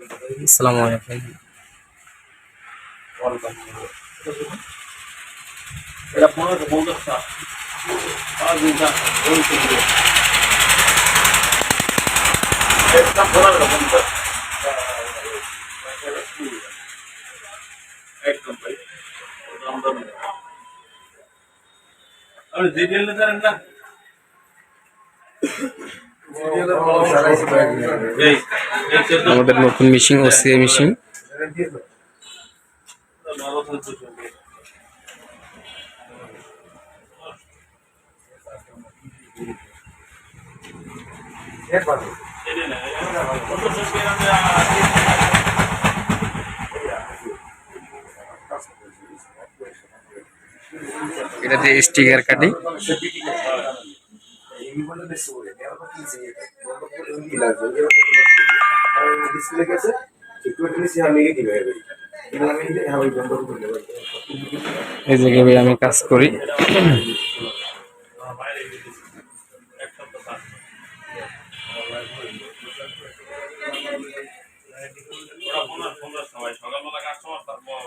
আসসালামু আলাইকুম। এটা 1550 আর দুইটা ওই থেকে একটা বড় রকম একদম ভাই আমরা আর ডিটেইল জানেন না এই আমাদের নতুন মেশিন ওসিএ মেশিন। এটা দিয়ে স্টিকার কাটি। এই জায়গায় আমি কাজ করি। সকালবেলা কাস্টমার তারপর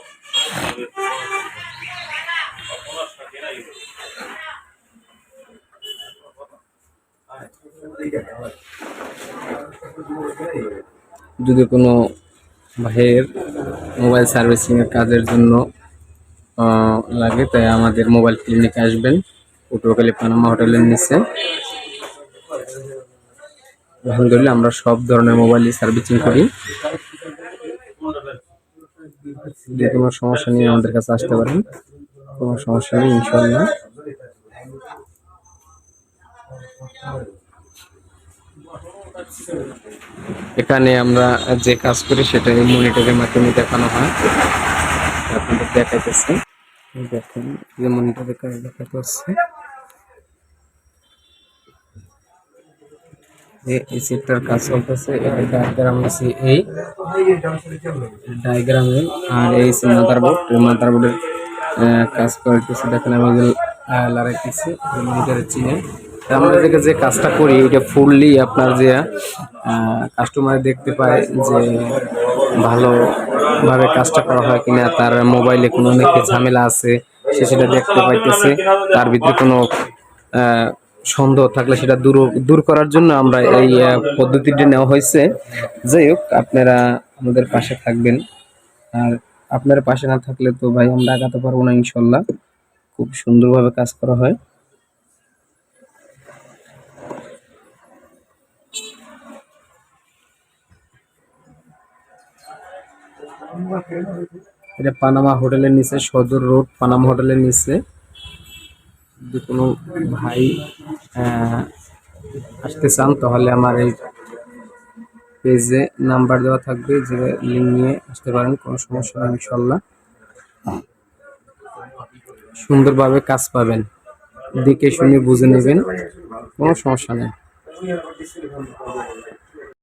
যদি কোনো ভাইয়ের মোবাইল সার্ভিসিং এর কাজের জন্য লাগে, তাই আমাদের মোবাইল ক্লিনিকে আসবেন, পটুয়াখালী পানামা হোটেলের নিচে। আলহামদুলিল্লাহ আমরা সব ধরনের মোবাইল সার্ভিসিং করি। যে কোনো সমস্যা নিয়ে আমাদের কাছে আসতে পারেন, কোনো সমস্যা নেই ইনশাআল্লাহ। এখানে আমরা যে কাজ করি সেটা এই মনিটরের মাধ্যমে দেখানো হয়। আপনাদের দেখাইতেছে, দেখেন যে মনিটরে কাজ দেখাতে হচ্ছে। এই সেটটার কাজ চলতেছে, এটা ডায়াগ্রাম হচ্ছে এই ডায়াগ্রামে, আর এই মাদারবোর্ডের কাজ করতেছে। দেখেন আমি লাগাইতেছি মনিটরের চিনে। আমরা যে কাজটা করি এটা ফুললি আপনার যে কাস্টমার দেখতে পায় যে ভালোভাবে কাজটা করা হয় কিনা, তার মোবাইলে কোনো অনেক ঝামেলা আছে সে সেটা দেখতে পাইতেছে। তার ভিতরে কোনো সন্দেহ থাকলে সেটা দূর করার জন্য আমরা এই পদ্ধতিটি নেওয়া হয়েছে। যাই হোক, আপনারা আমাদের পাশে থাকবেন, আর আপনার পাশে না থাকলে তো ভাই আমরা আগাতে পারবো না। ইনশাল্লাহ খুব সুন্দরভাবে কাজ করা হয়। এটা পানামা হোটেলের নিচে, সদর রোড পানামা হোটেলের নিচে। যদি কোনো ভাই আসতে চান তাহলে আমার এই পেজে নাম্বার দেওয়া থাকবে, যে লিঙ্ক নিয়ে আসতে পারেন, কোনো সমস্যা নেই ইনশাল্লাহ। সুন্দরভাবে কাজ পাবেন, দেখে শুনে বুঝে নেবেন, কোনো সমস্যা নেই।